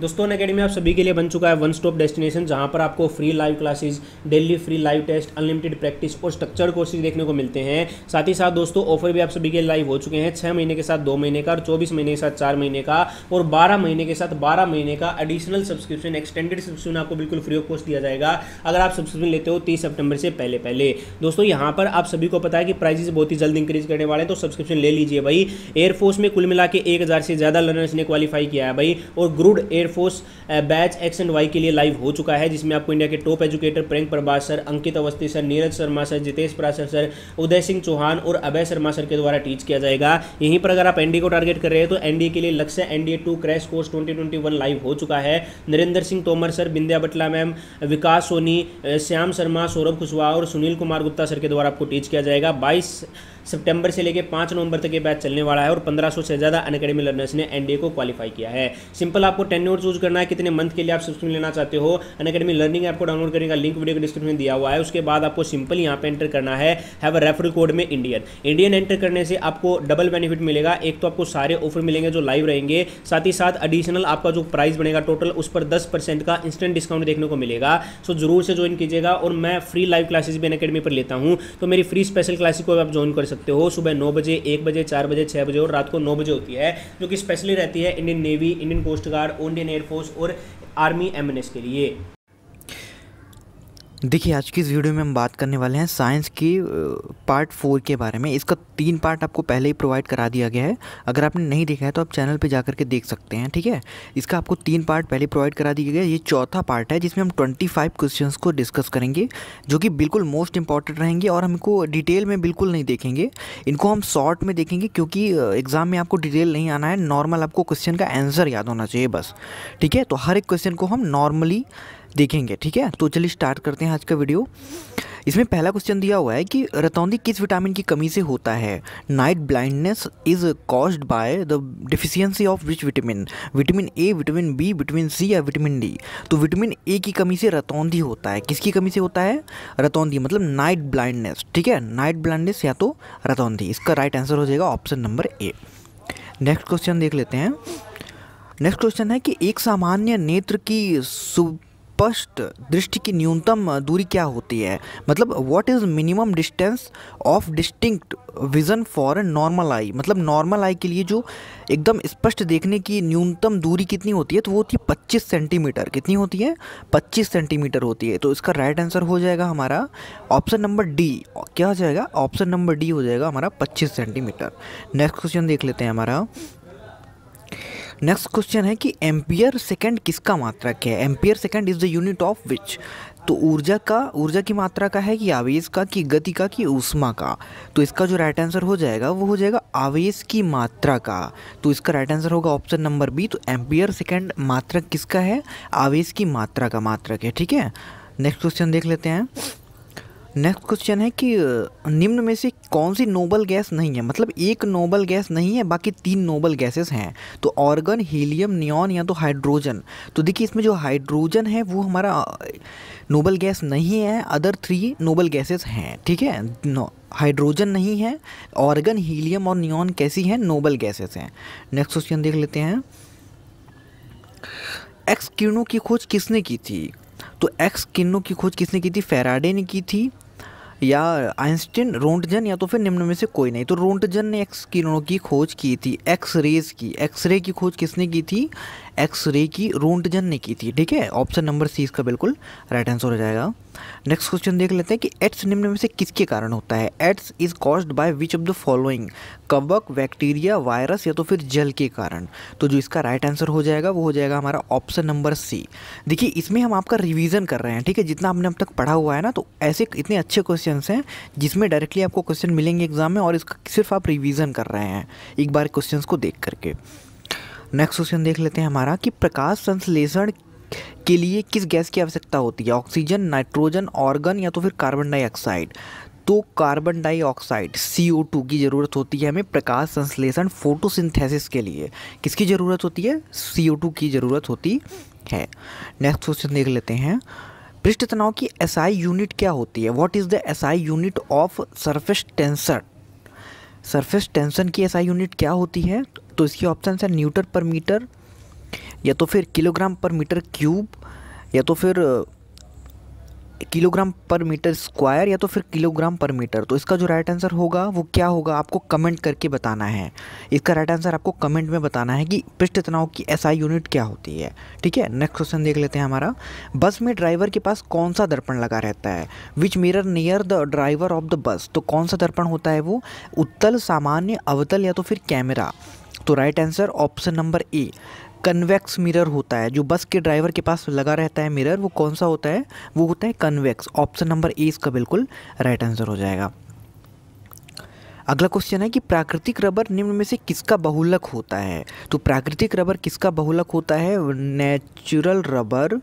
दोस्तों अकेडमी आप सभी के लिए बन चुका है वन स्टॉप डेस्टिनेशन, जहां पर आपको free live classes, daily free live test, unlimited practice और स्ट्रक्चर कोर्सेज देखने को मिलते हैं। साथ ही साथ दोस्तों ऑफर भी आप सभी के लाइव हो चुके हैं। 6 महीने के साथ 2 महीने का और 24 महीने के साथ 4 महीने का और 12 महीने के साथ 12 महीने का एडिशनल सब्सक्रिप्शन, एक्सटेंडेड सब्सक्रिप्शन आपको बिल्कुल फ्री ऑफ कॉस्ट दिया जाएगा अगर आप सब्सक्रिप्शन लेते हो 30 सितंबर से पहले पहले। दोस्तों यहाँ पर आप सभी को पता है कि प्राइजेस बहुत ही जल्द इंक्रीज करने वाले हैं, तो सब्सक्रिप्शन ले लीजिए भाई। एयरफोर्स में कुल मिला के 1000 से ज़्यादा लर्नर्स ने क्वालिफाई किया है भाई, और ग्रुड air force batch X and Y के लिए लाइव हो चुका है, जिसमें आपको इंडिया के top educator Priyank Prabhas sir, Ankit Awasthi sir, Neeraj Sharma sir, Jitesh Parashar sir, Uday Singh Chauhan और अभय शर्मा सर के द्वारा टीच किया जाएगा। यहीं पर अगर आप एनडीए को टारगेट कर रहे हैं तो एनडीए के लिए लक्ष्य एनडीए 2 क्रैश कोर्स 2021 लाइव हो चुका है। नरेंद्र सिंह तोमर सर, बिंद्या बटला मैम, विकास सोनी, श्याम शर्मा, सौरभ कुशवाहा और सुनील कुमार गुप्ता सर के द्वारा आपको टीच किया जाएगा। 22 सितंबर से लेकर 5 नवंबर तक ये बैच चलने वाला है और 1500 से ज़्यादा अनअकैडमी लर्नर्स ने एनडीए को क्वालिफाई किया है। सिंपल आपको टेन्योर चूज करना है, कितने मंथ के लिए आप सब्सक्रिप्शन लेना चाहते हो। अनअकैडमी लर्निंग ऐप को डाउनलोड करने का लिंक वीडियो के डिस्क्रिप्शन में दिया हुआ है। उसके बाद आपको सिंपल यहाँ पे एंटर करना है, हैव अ रेफरल कोड में इंडियन एंटर करने से आपको डबल बेनिफिट मिलेगा। एक तो आपको सारे ऑफर मिलेंगे जो लाइव रहेंगे, साथ ही साथ एडिशनल आपका जो प्राइस बनेगा टोटल उस पर 10% का इंस्टेंट डिस्काउंट देखने को मिलेगा। सो जरूर से ज्वाइन कीजिएगा। और मैं फ्री लाइव क्लासेस भी अनअकैडमी पर लेता हूँ, तो मेरी फ्री स्पेशल क्लासेस को आप ज्वाइन कर सकते हो। सुबह 9 बजे, 1 बजे, 4 बजे, 6 बजे और रात को 9 बजे होती है, जो कि स्पेशली रहती है Indian Navy, Indian Coast Guard, Indian Air Force और आर्मी एमएनएस के लिए। देखिए, आज की इस वीडियो में हम बात करने वाले हैं साइंस की पार्ट 4 के बारे में। इसका 3 पार्ट आपको पहले ही प्रोवाइड करा दिया गया है। अगर आपने नहीं देखा है तो आप चैनल पे जाकर के देख सकते हैं, ठीक है। इसका आपको 3 पार्ट पहले प्रोवाइड करा दिया गया है। ये चौथा पार्ट है जिसमें हम 25 क्वेश्चंस को डिस्कस करेंगे, जो कि बिल्कुल मोस्ट इंपॉर्टेंट रहेंगे और हमको डिटेल में बिल्कुल नहीं देखेंगे। इनको हम शॉर्ट में देखेंगे, क्योंकि एग्ज़ाम में आपको डिटेल नहीं आना है, नॉर्मल आपको क्वेश्चन का आंसर याद होना चाहिए बस, ठीक है। तो हर एक क्वेश्चन को हम नॉर्मली देखेंगे, ठीक है। तो चलिए स्टार्ट करते हैं आज का वीडियो। इसमें पहला क्वेश्चन दिया हुआ है कि रतौंधी किस विटामिन की कमी से होता है। Night blindness is caused by the deficiency of which vitamin. Vitamin A, vitamin B, vitamin C या विटामिन डी। तो विटामिन ए की कमी से रतौंधी होता है। किसकी कमी से होता है? रतौंधी, मतलब नाइट ब्लाइंडनेस, ठीक है। नाइट ब्लाइंडनेस या तो रतौंधी। इसका राइट आंसर हो जाएगा option number A. Next question देख लेते हैं। नेक्स्ट क्वेश्चन है कि एक सामान्य नेत्र की स्पष्ट दृष्टि की न्यूनतम दूरी क्या होती है। मतलब what is minimum distance of distinct vision for a normal eye. मतलब नॉर्मल आई के लिए जो एकदम स्पष्ट देखने की न्यूनतम दूरी कितनी होती है, तो वो होती है 25 सेंटीमीटर। कितनी होती है? 25 सेंटीमीटर होती है। तो इसका राइट आंसर हो जाएगा हमारा ऑप्शन नंबर डी। क्या हो जाएगा? ऑप्शन नंबर डी हो जाएगा हमारा 25 सेंटीमीटर। नेक्स्ट क्वेश्चन देख लेते हैं हमारा। नेक्स्ट क्वेश्चन है कि एम्पियर सेकंड किसका मात्रक है। Ampere second is the unit of which. तो ऊर्जा की मात्रा का है, कि आवेश का, कि गति का, कि ऊष्मा का। तो इसका जो राइट आंसर हो जाएगा वो हो जाएगा आवेश की मात्रा का। तो इसका राइट आंसर होगा ऑप्शन नंबर बी। तो एम्पियर सेकंड मात्रक किसका है? आवेश की मात्रा का मात्रक है, ठीक है। नेक्स्ट क्वेश्चन देख लेते हैं। नेक्स्ट क्वेश्चन है कि निम्न में से कौन सी नोबल गैस नहीं है। मतलब एक नोबल गैस नहीं है, बाकी 3 नोबल गैसेस हैं। तो ऑर्गन, हीलियम, नियॉन या तो हाइड्रोजन। तो देखिए, इसमें जो हाइड्रोजन है वो हमारा नोबल गैस नहीं है, अदर 3 नोबल गैसेस हैं, ठीक है। हाइड्रोजन नहीं है, ऑर्गन, हीलियम और नियॉन कैसी हैं? नोबल गैसेस हैं। नेक्स्ट क्वेश्चन देख लेते हैं। एक्स किरणों की खोज किसने की थी। तो एक्स किरणों की खोज किसने की थी? फैराडे ने की थी, या आइंस्टीन, रोंटजन, या तो फिर निम्न में से कोई नहीं। तो रोंटजन ने एक्स किरणों की खोज की थी। एक्सरे की खोज किसने की थी? एक्सरे की रोंटजन ने की थी, ठीक है। ऑप्शन नंबर सी इसका बिल्कुल राइट आंसर हो जाएगा। नेक्स्ट क्वेश्चन देख लेते हैं कि एड्स निम्न में से किसके कारण होता है। AIDS is caused by which of the following. कवक, बैक्टीरिया, वायरस या तो फिर जल के कारण। तो जो इसका राइट आंसर हो जाएगा वो हो जाएगा हमारा ऑप्शन नंबर सी। देखिए, इसमें हम आपका रिवीजन कर रहे हैं, ठीक है। जितना हमने अब तक पढ़ा हुआ है ना, तो ऐसे इतने अच्छे क्वेश्चन हैं जिसमें डायरेक्टली आपको क्वेश्चन मिलेंगे एग्जाम में, और इसका सिर्फ आप रिवीजन कर रहे हैं एक बार क्वेश्चन को देख करके। नेक्स्ट क्वेश्चन देख लेते हैं हमारा कि प्रकाश संश्लेषण के लिए किस गैस की आवश्यकता होती है। ऑक्सीजन, नाइट्रोजन, ऑर्गन या तो फिर कार्बन डाइऑक्साइड। तो कार्बन डाइऑक्साइड CO2 की ज़रूरत होती है हमें प्रकाश संश्लेषण, फोटोसिंथेसिस के लिए। किसकी ज़रूरत होती है? CO2 की ज़रूरत होती है। नेक्स्ट क्वेश्चन देख लेते हैं। पृष्ठ तनाव की SI यूनिट क्या होती है। What is the SI unit of surface tension. Surface tension की SI यूनिट क्या होती है? तो इसकी ऑप्शन है न्यूटन पर मीटर, या तो फिर किलोग्राम पर मीटर क्यूब, या तो फिर किलोग्राम पर मीटर स्क्वायर, या तो फिर किलोग्राम पर मीटर। तो इसका जो राइट आंसर होगा वो क्या होगा, आपको कमेंट करके बताना है। इसका राइट आंसर आपको कमेंट में बताना है कि पृष्ठ तनाव की एसआई यूनिट क्या होती है। ठीक है, नेक्स्ट क्वेश्चन देख लेते हैं हमारा। बस में ड्राइवर के पास कौन सा दर्पण लगा रहता है? Which mirror near the driver of the bus. तो कौन सा दर्पण होता है वो, उत्तल, सामान्य, अवतल या तो फिर कैमरा। तो right answer option number A, convex mirror होता है। जो बस के ड्राइवर के पास लगा रहता है मिरर, वो कौन सा होता है, वो होता है कन्वेक्स। ऑप्शन नंबर ए इसका बिल्कुल राइट आंसर हो जाएगा। अगला क्वेश्चन है कि प्राकृतिक रबर निम्न में से किसका बहुलक होता है? तो प्राकृतिक रबर किसका बहुलक होता है? Natural rubber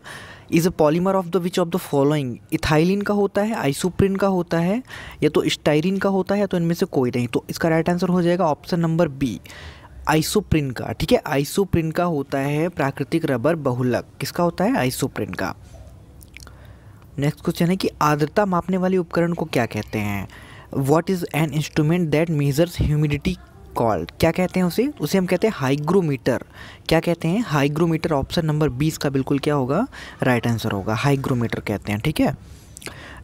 is a polymer of the which of the following. Ethylene का होता है, आइसोप्रिन का होता है, या तो स्टाइरिन का होता है, या तो इनमें से कोई नहीं। तो इसका राइट आंसर हो जाएगा ऑप्शन नंबर बी, आइसोप्रिन का। ठीक है, आइसोप्रिन का होता है प्राकृतिक रबर बहुलक। किसका होता है? आइसोप्रिन का। नेक्स्ट क्वेश्चन है कि आर्द्रता मापने वाले उपकरण को क्या कहते हैं? What is an instrument that measures humidity called. क्या कहते हैं उसे हम कहते हैं हाइग्रोमीटर। क्या कहते हैं? हाइग्रोमीटर। ऑप्शन नंबर 20 का बिल्कुल क्या होगा, राइट आंसर होगा, हाइग्रोमीटर कहते हैं। ठीक है,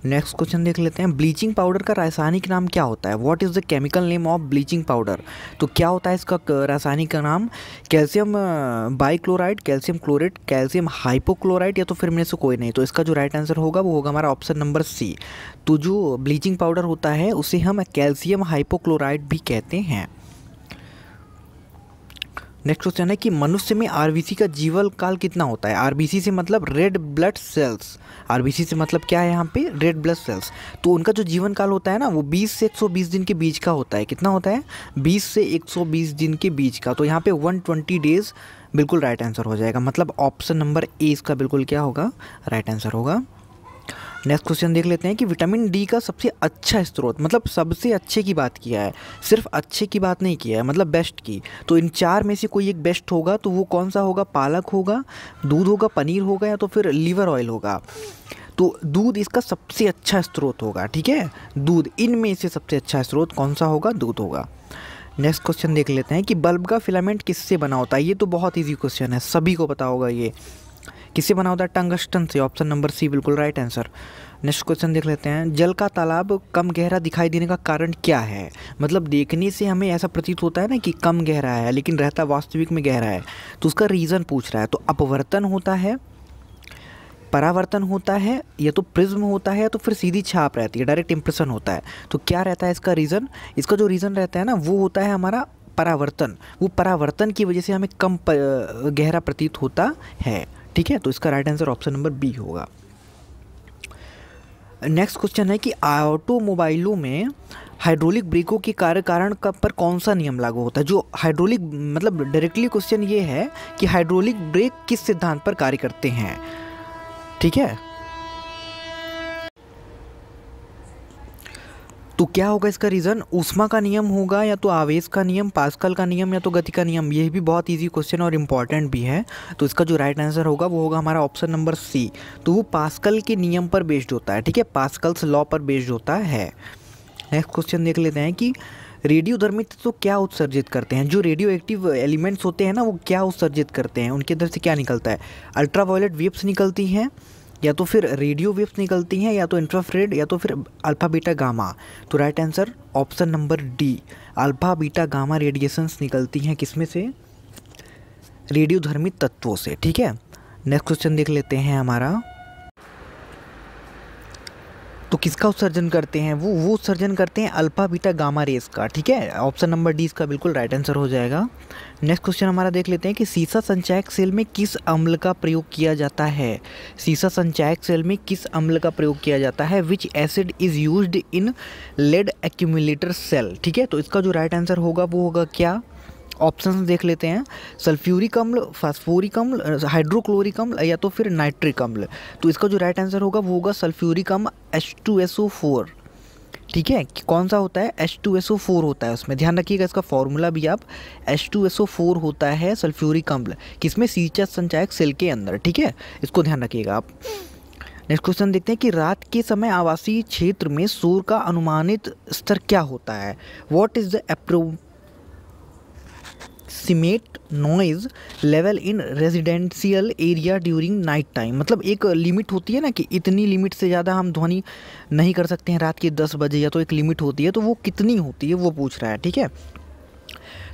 नेक्स्ट क्वेश्चन देख लेते हैं। ब्लीचिंग पाउडर का रासायनिक नाम क्या होता है? What is the chemical name of bleaching powder. तो क्या होता है इसका रासायनिक का नाम? Calcium bichloride, calcium chlorate, calcium hypochloride, या तो फिर में से कोई नहीं। तो इसका जो राइट आंसर होगा वो होगा हमारा ऑप्शन नंबर सी। तो जो ब्लीचिंग पाउडर होता है उसे हम कैल्शियम हाइपोक्लोराइड भी कहते हैं। नेक्स्ट क्वेश्चन है कि मनुष्य में आरबीसी का जीवन काल कितना होता है? आरबीसी से मतलब रेड ब्लड सेल्स। आरबीसी से मतलब क्या है यहाँ पे? Red blood cells. तो उनका जो जीवन काल होता है ना, वो 20 से 120 दिन के बीच का होता है। कितना होता है? 20 से 120 दिन के बीच का। तो यहाँ पे 120 डेज बिल्कुल राइट आंसर हो जाएगा। मतलब ऑप्शन नंबर ए इसका बिल्कुल क्या होगा, राइट आंसर होगा। नेक्स्ट क्वेश्चन देख लेते हैं कि विटामिन डी का सबसे अच्छा स्रोत, मतलब सबसे अच्छे की बात किया है, सिर्फ अच्छे की बात नहीं किया है, मतलब बेस्ट की। तो इन चार में से कोई एक बेस्ट होगा, तो वो कौन सा होगा? पालक होगा, दूध होगा, पनीर होगा, या तो फिर लीवर ऑयल होगा। तो दूध इसका सबसे अच्छा स्रोत होगा। ठीक है, दूध, इनमें से सबसे अच्छा स्रोत कौन सा होगा? दूध होगा। नेक्स्ट क्वेश्चन देख लेते हैं कि बल्ब का फिलामेंट किससे बना होता है? ये तो बहुत ईजी क्वेश्चन है, सभी को पता होगा ये। किससे बना होता है? टंगस्टन से। ऑप्शन नंबर सी बिल्कुल राइट आंसर। नेक्स्ट क्वेश्चन देख लेते हैं। जल का तालाब कम गहरा दिखाई देने का कारण क्या है? मतलब देखने से हमें ऐसा प्रतीत होता है ना कि कम गहरा है, लेकिन रहता वास्तविक में गहरा है। तो उसका रीज़न पूछ रहा है। तो अपवर्तन होता है, परावर्तन होता है, या तो प्रिज्म होता है, या तो फिर सीधी छाप रहती है, डायरेक्ट इंप्रेशन होता है। तो क्या रहता है इसका रीज़न? इसका जो रीज़न रहता है ना, वो होता है हमारा परावर्तन। वो परावर्तन की वजह से हमें कम गहरा प्रतीत होता है। ठीक है, तो इसका right answer option number B होगा। नेक्स्ट क्वेश्चन है कि ऑटोमोबाइलों में हाइड्रोलिक ब्रेकों के कारण पर कौन सा नियम लागू होता है? जो हाइड्रोलिक, मतलब डायरेक्टली क्वेश्चन ये है कि हाइड्रोलिक ब्रेक किस सिद्धांत पर कार्य करते हैं? ठीक है, तो क्या होगा इसका रीज़न? ऊष्मा का नियम होगा, या तो आवेश का नियम, पास्कल का नियम, या तो गति का नियम। ये भी बहुत इजी क्वेश्चन और इम्पॉर्टेंट भी है। तो इसका जो राइट आंसर होगा वो होगा हमारा ऑप्शन नंबर सी। तो वो पास्कल के नियम पर बेस्ड होता है। ठीक है, पास्कल्स लॉ पर बेस्ड होता है। नेक्स्ट क्वेश्चन देख लेते हैं कि रेडियोधर्मी तत्व क्या उत्सर्जित करते हैं? जो रेडियो एक्टिव एलिमेंट्स होते हैं ना, वो क्या उत्सर्जित करते हैं? उनके अंदर से क्या निकलता है? अल्ट्रावायलेट वेव्स निकलती हैं, या तो फिर रेडियो वेव्स निकलती हैं, या तो इंफ्रारेड, या तो फिर अल्फा बीटा गामा। तो right answer option number D, alpha beta gamma radiations निकलती हैं। किसमें से? रेडियोधर्मी तत्वों से। ठीक है, नेक्स्ट क्वेश्चन देख लेते हैं हमारा। तो किसका उत्सर्जन करते हैं? वो उत्सर्जन करते हैं अल्फा बीटा गामा रेस का। ठीक है, ऑप्शन नंबर डी इसका बिल्कुल राइट आंसर हो जाएगा। नेक्स्ट क्वेश्चन हमारा देख लेते हैं कि सीसा संचायक सेल में किस अम्ल का प्रयोग किया जाता है? सीसा संचायक सेल में किस अम्ल का प्रयोग किया जाता है? Which acid is used in lead accumulator cell. ठीक है, तो इसका जो राइट आंसर होगा वो होगा क्या? ऑप्शंस देख लेते हैं। सल्फ्यूरिक अम्ल, फास्फोरिक अम्ल, हाइड्रोक्लोरिक अम्ल, या तो फिर नाइट्रिक अम्ल। तो इसका जो राइट आंसर होगा वो होगा सल्फ्यूरिक अम्ल H2SO4। ठीक है, कौन सा होता है? H2SO4 होता है उसमें। ध्यान रखिएगा इसका फॉर्मूला भी आप, H2SO4 होता है सल्फ्यूरिक अम्ल। किसमें? सीसा संचायक सेल के अंदर। ठीक है, इसको ध्यान रखिएगा आप। नेक्स्ट क्वेश्चन देखते हैं कि रात के समय आवासीय क्षेत्र में शोर का अनुमानित स्तर क्या होता है? What is the approximate noise level in residential area during night time. मतलब एक लिमिट होती है ना कि इतनी लिमिट से ज़्यादा हम ध्वनि नहीं कर सकते हैं रात के 10 बजे, या तो एक लिमिट होती है, तो वो कितनी होती है वो पूछ रहा है, ठीक है।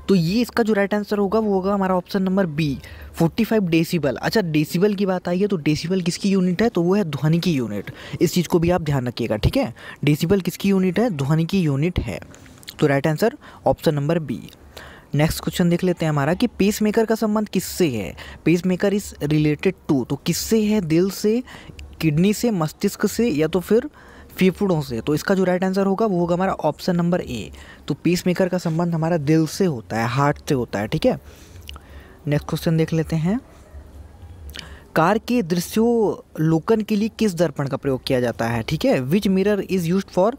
तो ये इसका जो राइट आंसर होगा वो होगा हमारा ऑप्शन नंबर बी, 45 डेसिबल। अच्छा, डेसिबल की बात आई है तो डेसिबल किसकी यूनिट है, तो वो है ध्वनि की यूनिट। इस चीज़ को भी आप ध्यान रखिएगा, ठीक है। डेसिबल किसकी यूनिट है, ध्वनि की यूनिट है। तो right answer option number B. Next question देख लेते हैं हमारा कि पेसमेकर का संबंध किससे है। पेसमेकर इज रिलेटेड टू, तो किससे है, दिल से, किडनी से, मस्तिष्क से, या तो फिर फेफड़ों से। तो इसका जो राइट आंसर होगा वो होगा हमारा ऑप्शन नंबर ए। तो पेसमेकर का संबंध हमारा दिल से होता है, हार्ट से होता है, ठीक है। नेक्स्ट क्वेश्चन देख लेते हैं, कार के दृश्योलोकन के लिए किस दर्पण का प्रयोग किया जाता है, ठीक है। Which mirror is used for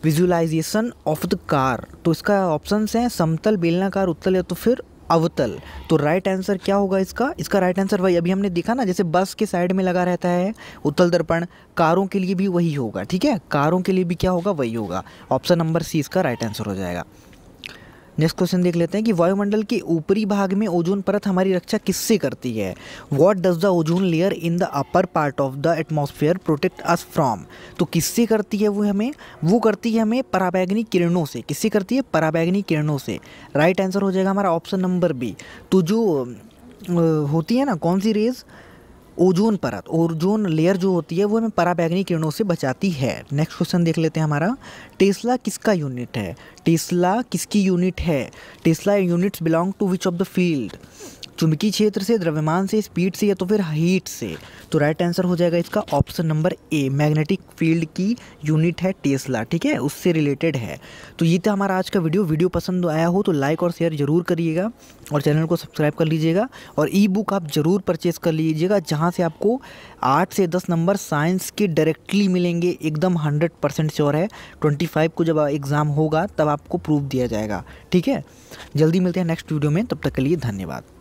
visualisation of the car. तो इसका ऑप्शंस हैं समतल, बेलनाकार, उत्तल, या तो फिर अवतल। तो राइट आंसर क्या होगा इसका राइट आंसर वही अभी हमने देखा ना, जैसे बस के साइड में लगा रहता है उत्तल दर्पण, कारों के लिए भी वही होगा, ठीक है। कारों के लिए भी क्या होगा, वही होगा। ऑप्शन नंबर सी इसका राइट आंसर हो जाएगा। नेक्स्ट क्वेश्चन देख लेते हैं कि वायुमंडल के ऊपरी भाग में ओजोन परत हमारी रक्षा किससे करती है। What does the ozone layer in the upper part of the atmosphere protect us from. तो किससे करती है वो करती है हमें पराबैंगनी किरणों से। किससे करती है, पराबैंगनी किरणों से। राइट आंसर हो जाएगा हमारा ऑप्शन नंबर बी। तो जो होती है ना कौन सी रेज, ओजोन परत, ओजोन लेयर जो होती है वो हमें पराबैंगनी किरणों से बचाती है। नेक्स्ट क्वेश्चन देख लेते हैं हमारा, टेस्ला किसका यूनिट है। टेस्ला किसकी यूनिट है। Tesla units belong to which of the field. चुंबकीय क्षेत्र से, द्रव्यमान से, स्पीड से, या तो फिर हीट से। तो राइट आंसर हो जाएगा इसका option number A, magnetic field की यूनिट है टेस्ला, ठीक है, उससे रिलेटेड है। तो ये था हमारा आज का वीडियो पसंद आया हो तो लाइक और शेयर जरूर करिएगा और चैनल को सब्सक्राइब कर लीजिएगा। और ई बुक आप ज़रूर परचेज़ कर लीजिएगा, जहाँ से आपको 8 से 10 नंबर साइंस के डायरेक्टली मिलेंगे, एकदम 100% श्योर है। 25 को जब एग्ज़ाम होगा तब आपको प्रूफ दिया जाएगा, ठीक है। जल्दी मिलते हैं नेक्स्ट वीडियो में, तब तक के लिए धन्यवाद।